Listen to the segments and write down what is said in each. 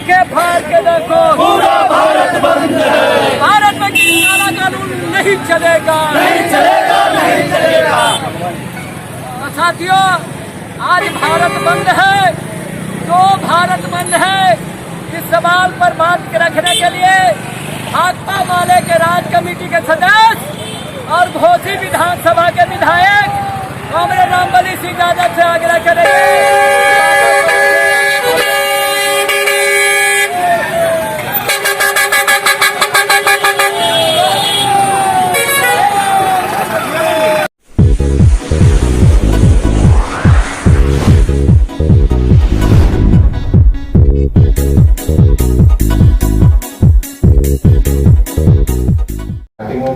आंखें फाड़ के देखो, पूरा भारत बंद है। भारत में काला कानून नहीं चलेगा, नहीं चलेगा, नहीं चलेगा। तो साथियों, आज भारत बंद है। तो भारत बंद है, इस सवाल पर बात रखने के लिए भाकपा माले के राज्य कमेटी के सदस्य और घोसी विधानसभा के विधायक कामरेड रामबली सिंह यादव से आग्रह करेंगे।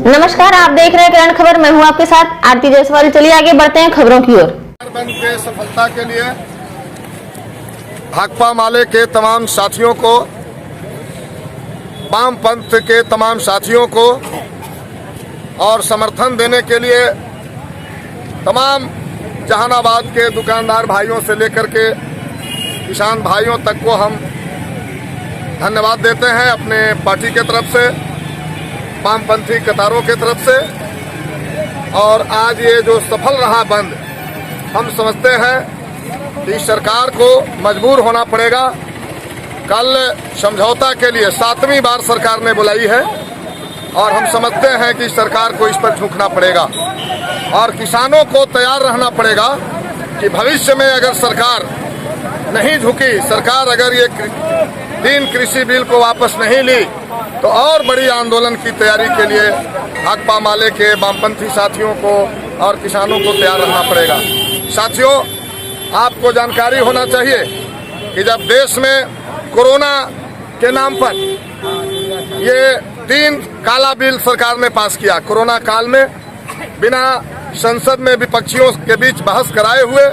नमस्कार, आप देख रहे हैं किरण खबर। मैं हूं आपके साथ आरती जायसवाल। चलिए आगे बढ़ते हैं खबरों की ओर। बंद के सफलता के लिए भाकपा माले के तमाम साथियों को, वाम पंथ के तमाम साथियों को और समर्थन देने के लिए तमाम जहानाबाद के दुकानदार भाइयों से लेकर के किसान भाइयों तक को हम धन्यवाद देते हैं अपने पार्टी के तरफ से, वामपंथी कतारों के तरफ से। और आज ये जो सफल रहा बंद, हम समझते हैं कि सरकार को मजबूर होना पड़ेगा। कल समझौता के लिए 7वीं बार सरकार ने बुलाई है और हम समझते हैं कि सरकार को इस पर झुकना पड़ेगा और किसानों को तैयार रहना पड़ेगा कि भविष्य में अगर सरकार नहीं झुकी, सरकार अगर ये 3 कृषि बिल को वापस नहीं ली, तो और बड़ी आंदोलन की तैयारी के लिए भाकपा माले के वामपंथी साथियों को और किसानों को तैयार रहना पड़ेगा। साथियों, आपको जानकारी होना चाहिए कि जब देश में कोरोना के नाम पर ये 3 काला बिल सरकार ने पास किया, कोरोना काल में बिना संसद में विपक्षियों के बीच बहस कराए हुए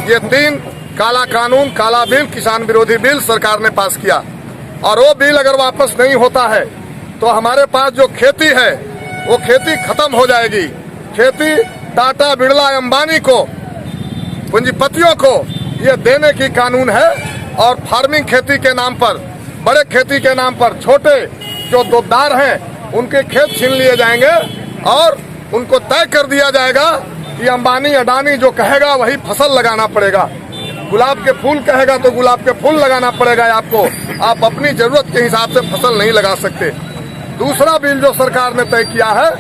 ये 3 काला कानून, काला बिल, किसान विरोधी बिल सरकार ने पास किया। और वो बिल अगर वापस नहीं होता है तो हमारे पास जो खेती है वो खेती खत्म हो जाएगी। खेती टाटा, बिरला, अंबानी को, पूंजीपतियों को ये देने की कानून है और फार्मिंग खेती के नाम पर, बड़े खेती के नाम पर छोटे जो दूधदार हैं उनके खेत छीन लिए जाएंगे और उनको तय कर दिया जाएगा कि अंबानी, अडानी जो कहेगा वही फसल लगाना पड़ेगा। गुलाब के फूल कहेगा तो गुलाब के फूल लगाना पड़ेगा आपको, आप अपनी जरूरत के हिसाब से फसल नहीं लगा सकते। दूसरा बिल जो सरकार ने तय किया है,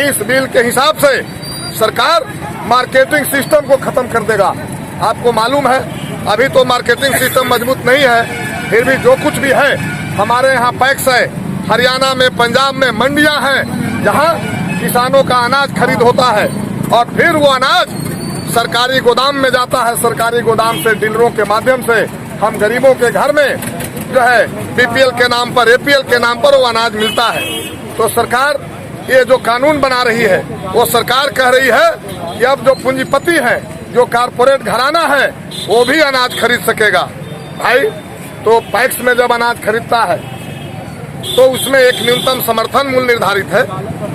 इस बिल के हिसाब से सरकार मार्केटिंग सिस्टम को खत्म कर देगा। आपको मालूम है अभी तो मार्केटिंग सिस्टम मजबूत नहीं है, फिर भी जो कुछ भी है हमारे यहाँ पैक्स है, हरियाणा में, पंजाब में मंडियां हैं जहाँ किसानों का अनाज खरीद होता है और फिर वो अनाज सरकारी गोदाम में जाता है। सरकारी गोदाम से डीलरों के माध्यम से हम गरीबों के घर में जो है बीपीएल के नाम पर, एपीएल के नाम पर वो अनाज मिलता है। तो सरकार ये जो कानून बना रही है वो सरकार कह रही है कि अब जो पूंजीपति है, जो कारपोरेट घराना है, वो भी अनाज खरीद सकेगा। भाई, तो पैक्स में जब अनाज खरीदता है तो उसमें एक न्यूनतम समर्थन मूल्य निर्धारित है,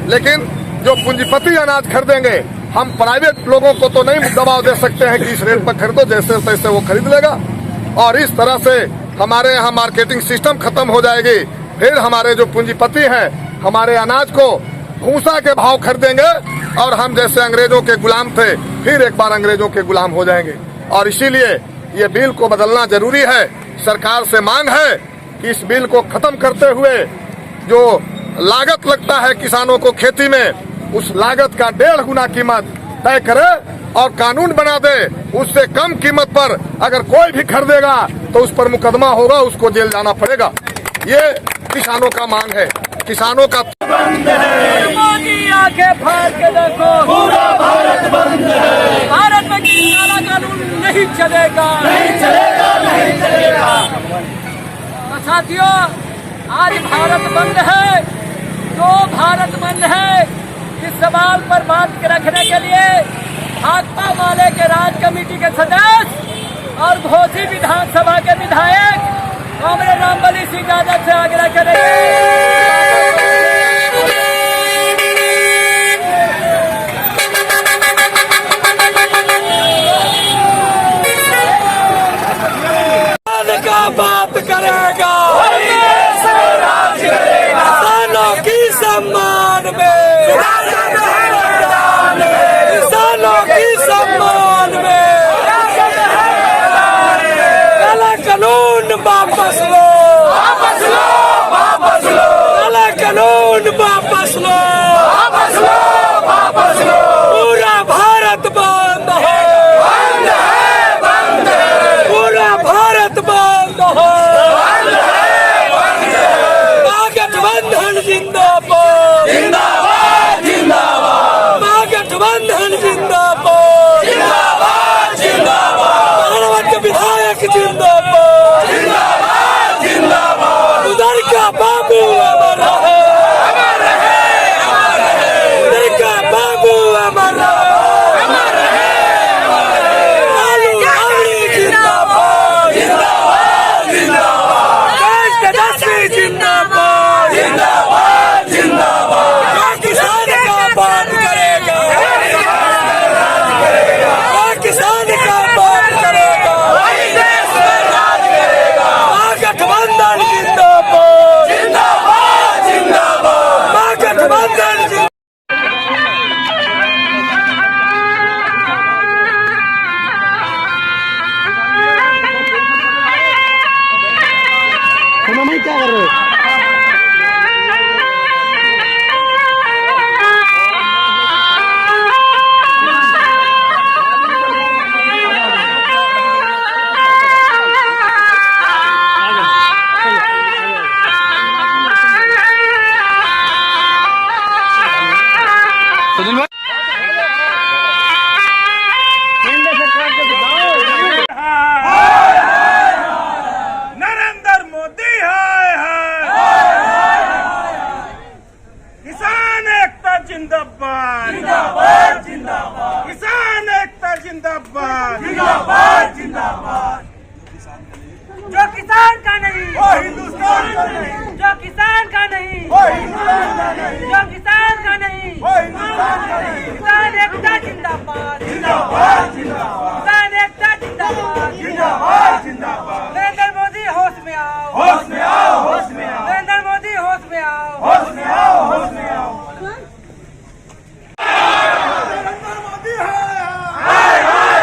लेकिन जो पूंजीपति अनाज खरीदेंगे, हम प्राइवेट लोगों को तो नहीं दबाव दे सकते हैं कि इस रेट पर खरीदो, जैसे तैसे वो खरीद लेगा और इस तरह से हमारे यहाँ मार्केटिंग सिस्टम खत्म हो जाएगी। फिर हमारे जो पूंजीपति हैं हमारे अनाज को भूसा के भाव खरीदेंगे और हम जैसे अंग्रेजों के गुलाम थे फिर एक बार अंग्रेजों के गुलाम हो जाएंगे। और इसीलिए ये बिल को बदलना जरूरी है। सरकार से मांग है कि इस बिल को खत्म करते हुए जो लागत लगता है किसानों को खेती में, उस लागत का 1.5 गुना कीमत तय करे और कानून बना दे। उससे कम कीमत पर अगर कोई भी खरीदेगा तो उस पर मुकदमा होगा, उसको जेल जाना पड़ेगा। ये किसानों का मांग है, किसानों का बंद है। मोदी आंखें फाड़ के देखो, पूरा भारत बंद है। भारत में काला कानून नहीं चलेगा, नहीं चलेगा, नहीं चलेगा। तो साथियों, आज भारत बंद है। तो भारत बंद है, इस सवाल पर बात रखने के लिए भाकपा माले के राज्य कमेटी के सदस्य और घोसी विधानसभा के विधायक कामरेड रामबली सिंह यादव से आग्रह करेंगे। का बात करेगा, वही देश में राज करेगा। किसानों की सम्मान में, किसानों की सम्मान में काला कानून वापस लो, वापस लो, वापस लो, काला कानून वापस लो, वापस लो, वापस लो। पूरा भारत बंद है, बंद है, बंद है, पूरा भारत बंद है, बंद है, बंद है। महागठबंधन जिंदाबाद, जिंदाबाद, जिंदाबाद, महागठबंधन जिंदाबाद, जिंदाबाद, जिंदाबाद, मानवत विधायक जिंदाबाद, जिंदाबाद, जिंदाबाद। उधर का बाबू अमर है, अमर रहे, अमर रहे, उधर का बाबू अमर है, अमर रहे, अमर रहे। लालू यादव जिंदाबाद, जिंदाबाद, जिंदाबाद, देश तेजस्वी जिंदाबाद, जिंदाबाद, जिंदाबाद। जो किसान का बात करेगा, जो किसान का बात करेगा, वही देश में राज करेगा। महागठबंधन जिंदाबाद, जिंदाबाद, जिंदाबाद, महागठबंधन जिंदाबाद। नरेंद्र मोदी हाय हाय, किसान एकता जिंदाबाद, जिंदाबाद, जिंदाबाद, किसान एकता जिंदाबाद, जिंदाबाद, जिंदाबाद। जो किसान का नहीं, वो हिंदुस्तान का नहीं, जो किसान का नहीं, वो हिंदुस्तान का नहीं, जो किसान का नहीं, वो हिंदुस्तान का नहीं। किसान एकता जिंदाबाद, जिंदाबाद, जिंदाबाद, किसान एकता जिंदाबाद। जिंदाबाद, जिंदाबाद। नरेंद्र मोदी होश में आओ, होश में आओ, होश में आओ, नरेंद्र मोदी होश में आओ। होश में आओ, होश में आओ। नरेंद्र मोदी हाय हाय,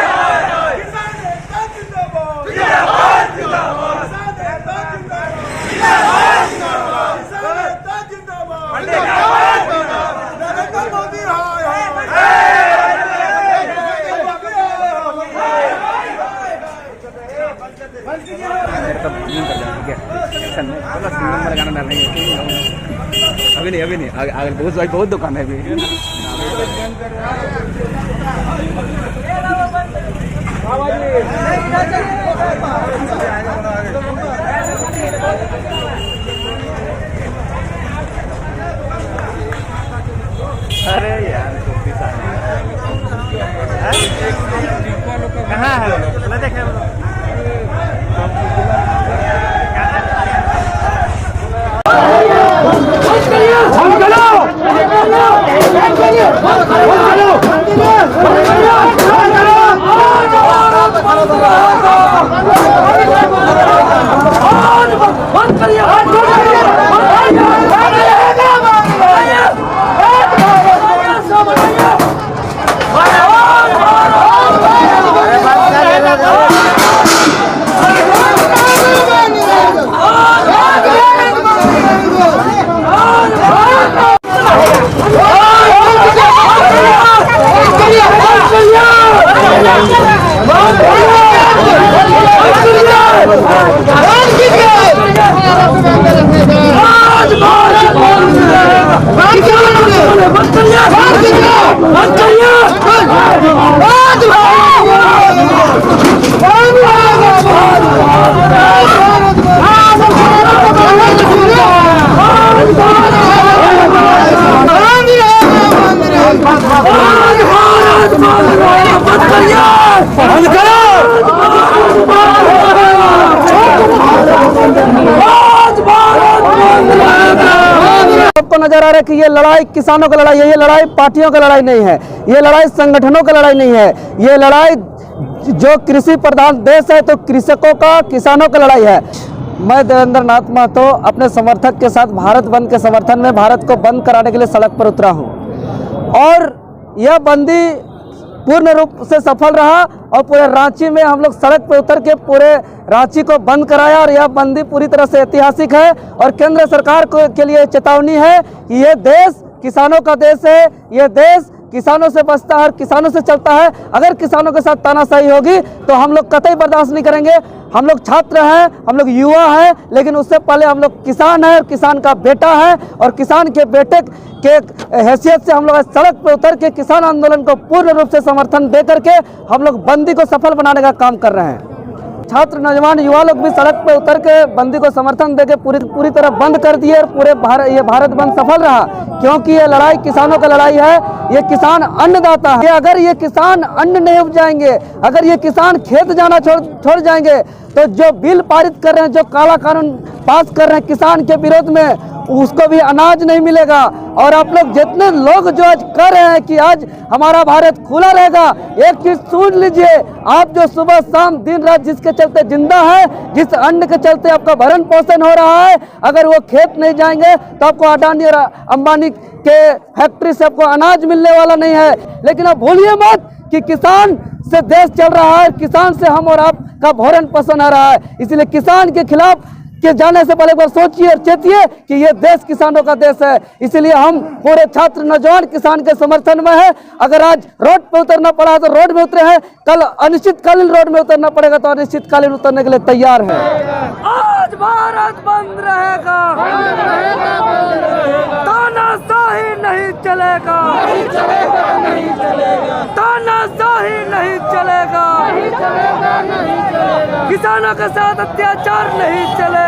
किसान एकता जिंदाबाद, जिंदाबाद, जिंदाबाद, किसान एकता जिंदाबाद, जिंदाबाद, जिंदाबाद, किसान एकता जिंदाबाद, जिंदाबाद, जिंदाबाद। नरेंद्र मोदी हाय हाय। अभी नहीं आगे बहुत दुकान है अभी। अरे यार कहाँ है देखे सबको नजर आ रहा है कि ये लड़ाई किसानों की लड़ाई है, ये लड़ाई पार्टियों की लड़ाई नहीं है, ये लड़ाई संगठनों की लड़ाई नहीं है, ये लड़ाई जो कृषि प्रधान देश है तो कृषकों का, किसानों की लड़ाई है। मैं देवेंद्र नाथ महतो अपने समर्थक के साथ भारत बंद के समर्थन में भारत को बंद कराने के लिए सड़क पर उतरा हूँ और यह बंदी पूर्ण रूप से सफल रहा और पूरे रांची में हम लोग सड़क पर उतर के पूरे रांची को बंद कराया और यह बंदी पूरी तरह से ऐतिहासिक है और केंद्र सरकार के लिए चेतावनी है कि ये देश किसानों का देश है, ये देश किसानों से बचता है, किसानों से चलता है। अगर किसानों के साथ तानाशाही होगी तो हम लोग कतई बर्दाश्त नहीं करेंगे। हम लोग छात्र हैं, हम लोग युवा हैं, लेकिन उससे पहले हम लोग किसान हैं और किसान का बेटा है और किसान के बेटे के हैसियत से हम लोग सड़क पर उतर के किसान आंदोलन को पूर्ण रूप से समर्थन दे करके हम लोग बंदी को सफल बनाने का काम कर रहे हैं। छात्र, नौजवान, युवा लोग भी सड़क पर उतर के बंदी को समर्थन देके पूरी तरह बंद कर दिए और पूरे भारत बंद सफल रहा, क्योंकि ये लड़ाई किसानों का लड़ाई है। ये किसान अन्नदाता है। अगर ये किसान अन्न नहीं उपजाएंगे, अगर ये किसान खेत जाना छोड़ जाएंगे तो जो बिल पारित कर रहे हैं, जो काला कानून पास कर रहे हैं किसान के विरोध में, उसको भी अनाज नहीं मिलेगा। और आप लोग जितने लोग जो आज कर रहे हैं कि आज हमारा भारत खुला रहेगा, एक चीज सुन लीजिए, आप जो सुबह शाम दिन रात जिसके चलते जिंदा है, जिस अन्न के चलते आपका भरण पोषण हो रहा है, अगर वो खेत नहीं जाएंगे तो आपको अडानी और अंबानी के फैक्ट्री से आपको अनाज मिलने वाला नहीं है। लेकिन आप भूलिए मत कि किसान से देश चल रहा है, किसान से हम और आपका भरण पोषण आ रहा है। इसलिए किसान के खिलाफ के जाने से पहले एक बार सोचिए और चेतिए कि ये देश किसानों का देश है। इसलिए हम पूरे छात्र, नौजवान किसान के समर्थन में है। अगर आज रोड पे उतरना पड़ा तो रोड में उतरे हैं, कल अनिश्चितकालीन रोड में उतरना पड़ेगा तो अनिश्चितकालीन उतरने के लिए तैयार है। आज भारत बंद रहेगा, तानाशाही नहीं चलेगा, तानाशाही नहीं चलेगा, किसानों के साथ अत्याचार नहीं चलेगा।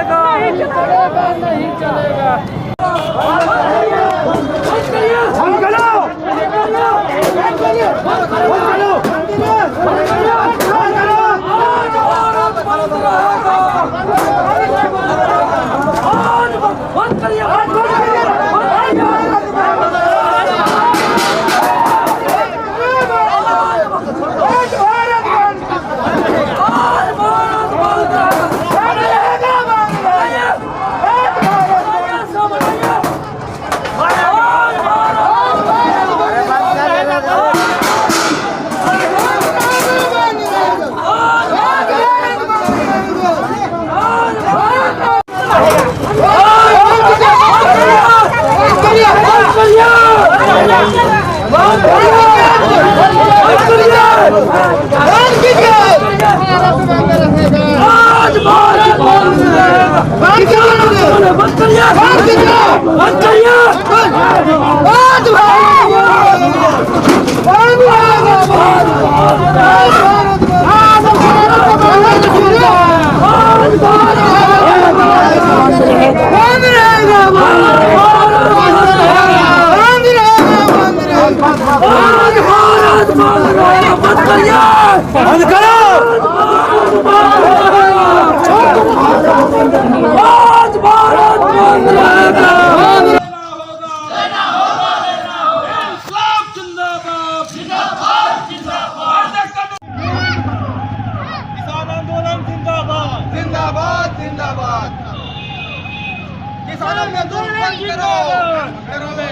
किसानों पे जुल्म बंद करो,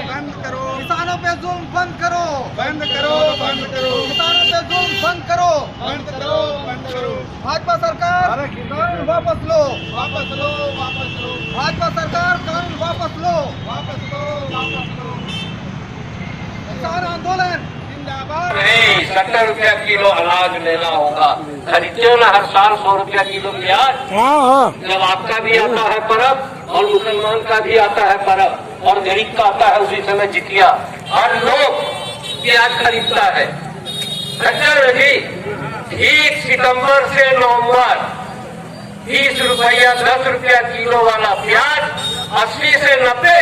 बंद करो, किसानों पे जुल्म बंद करो, बंद करो, बंद करो, किसानों पे जुल्म बंद करो, बंद करो, बंद करो। भाजपा सरकार कानून वापस लो, वापस लो, वापस लो। भाजपा सरकार कानून वापस लो, वापस लो, वापस लो। किसान आंदोलन नहीं, 70 रुपया किलो अनाज लेना होगा। खरीदते हो ना हर साल 100 रुपया किलो प्याज। जब आपका भी आता है परब और मुसलमान का भी आता है परब और गरीब का आता है उसी समय जितिया, हर लोग प्याज खरीदता है। खच्चर जी 1 सितंबर से नवंबर 20 रुपया 10 रुपया किलो वाला प्याज 80 से 90,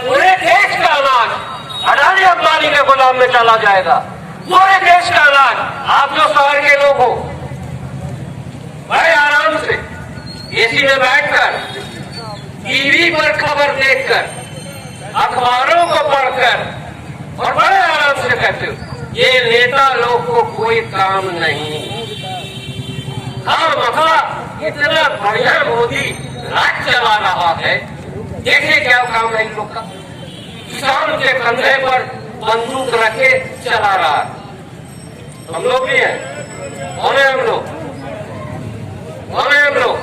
पूरे देश का अनाज अडानी अंबानी के गोदाम में चला जाएगा। पूरे देश का अनाज। आप जो शहर के लोग हो, बड़े आराम से एसी में बैठकर, टीवी पर खबर देखकर, अखबारों को पढ़कर और बड़े आराम से कहते हो ये नेता लोग को कोई काम नहीं। हाँ मखा इतना बढ़िया मोदी राज चला रहा है, देखिए क्या काम है इन लोग का। किसान के कंधे पर बंदूक रखे चला रहा है। हम लोग भी हैं, कौन है हम लोग, कौन है हम लोग?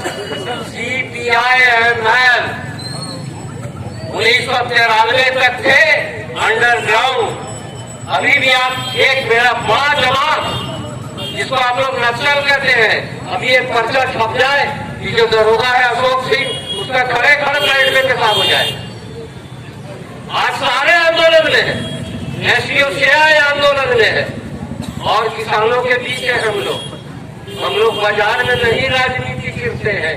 CPI ML 1993 तक थे अंडरग्राउंड। अभी भी आप एक मेरा बड़ा जवान जिसको आप लोग नक्सल कहते हैं, अभी एक पर्चा छप जाए कि जो दरोगा है अशोक सिंह, उसका खड़े खड़े प्लेट में पेशाब हो जाए। आज सारे आंदोलन में है, SUCI आंदोलन में है और किसानों के बीच है हम लोग। हम लोग बाजार में नहीं राजनीति करते हैं,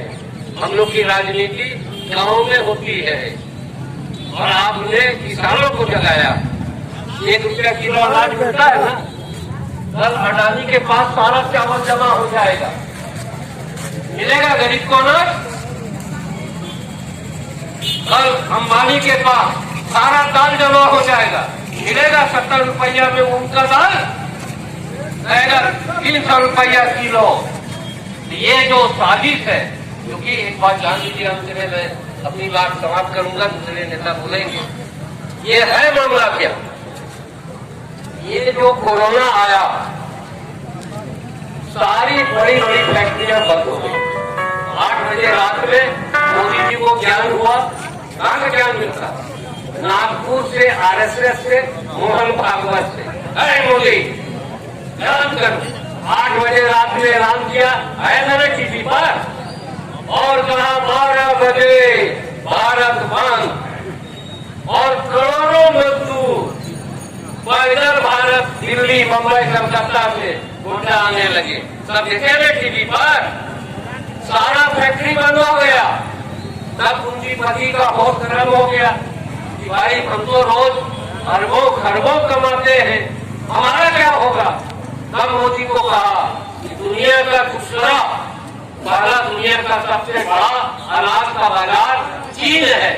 हम लोग की राजनीति गांव में होती है। और आपने किसानों को जगाया, 1 रुपया किलो अनाज मिलता है ना, कल अडानी के पास सारा चावल जमा हो जाएगा, मिलेगा गरीब को अनाज। कल अंबानी के पास सारा दाल जमा हो जाएगा, मिलेगा 70 रुपया में उनका दाल, रहेगा 300 रुपया किलो। ये जो साजिश है, क्योंकि एक बात जान लीजिए, अंत में मैं अपनी बात समाप्त करूंगा, दूसरे नेता बोलेंगे। ये है मामला क्या, ये जो कोरोना आया, सारी बड़ी बड़ी फैक्ट्रियां बंद हो गई। 8 बजे रात में मोदी जी को ज्ञान हुआ, कहां का ज्ञान मिलता? नागपुर से, RSS से, मोहन भागवत से। अरे मोदी ज्ञान कर, 8 बजे रात में ऐलान किया है ना टीवी पर, और कहा 12 बजे भारत बंद, और करोड़ों मजदूर पैदल भारत दिल्ली, मुंबई, कलकत्ता से गोड्डा आने लगे। सब देखे ना टीवी पर, सारा फैक्ट्री बंद हो गया। तब पूंजीपति का बहुत गर्म हो गया कि भाई हम तो रोज अरबों खरबों कमाते हैं, हमारा क्या होगा? तब मोदी को कहा कि दुनिया का दूसरा पहला, दुनिया का सबसे बड़ा अनाज का बाजार चीन है,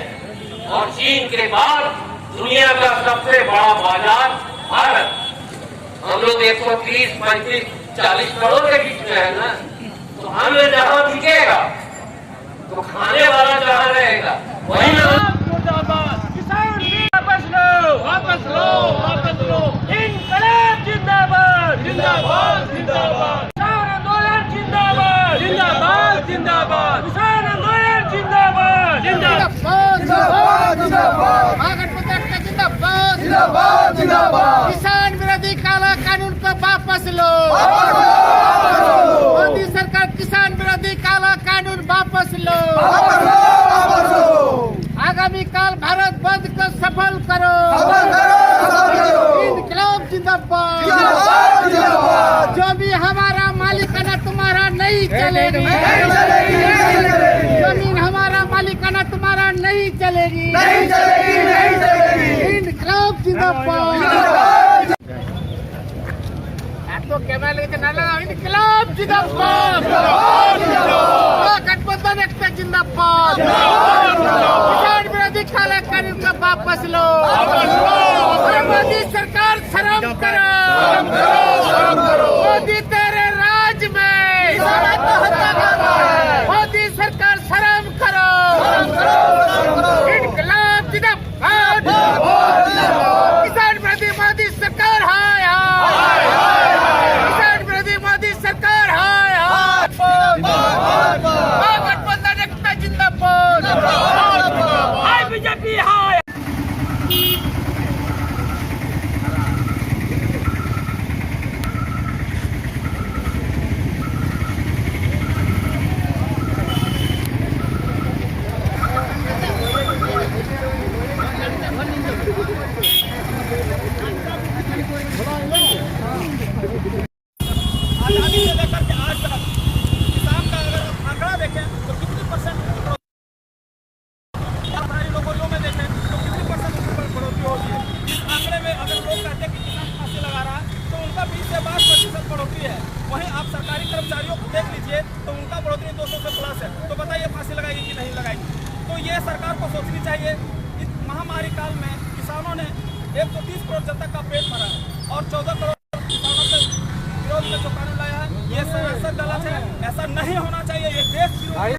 और चीन के बाद दुनिया का सबसे बड़ा बाजार भारत। हम लोग 130, 35, 40 करोड़ के बीच में है ना, तो हमें जहां बिकेगा तो खाने वाला जहां रहेगा वही ना। किसान वापस लो, वापस लो, वापस लो। इनकलाब जिंदाबाद, जिंदाबाद, जिंदाबाद। किसान आंदोलन जिंदाबाद, जिंदाबाद, जिंदाबाद। किसान आंदोलन जिंदाबाद, जिंदाबाद, जिंदाबाद, जिंदाबाद। जिंदाबाद, जिंदाबाद, जिंदाबाद। किसान विरोधी काला कानून को वापस लो, मोदी सरकार किसान विरोधी काला कानून वापस लो, आगामी काल भारत बंद को सफल करो, इनकलाब जिंदाबाद, जो भी हमारा मालिकाना तुम्हारा नहीं चलेगी, जमीन हमारा मालिकाना तुम्हारा नहीं चलेगी, इनकलाब जिंदाबाद। तो कैमरा लेके ना लगा, इनकलाब जिंदाबाद, गठबंधन एकता जिंदाबाद, किसान विरोधी काला कानून को वापस लो, मोदी सरकार शर्म करो, मोदी तेरे राज में मोदी सरकार शर्म करो, इनकलाब जिंदाबाद, किसान विरोधी मोदी सरकार हाय हाय, किसान विरोधी मोदी सरकार हाय हाय, गठबंधन एकता जिंदाबाद, हाय बीजेपी हाय। आजादी से लेकर के आज तक किसान का अगर आंकड़ा देखें तो कितनी परसेंट लोगों में देखें तो कितनी परसेंट बढ़ोतरी होती है। इस आंकड़े में अगर लोग कहते हैं कि किसान फांसी लगा रहा है तो उनका 20 से 22% बढ़ोतरी है। वहीं आप सरकारी कर्मचारियों को देख लीजिए तो उनका बढ़ोतरी 200 से प्लस है। तो बताइए फांसी लगाएगी कि नहीं लगाएगी? तो ये सरकार को सोचनी चाहिए। इस महामारी काल में किसानों ने 130 करोड़ जनता का पेट भरा है और 14 करोड़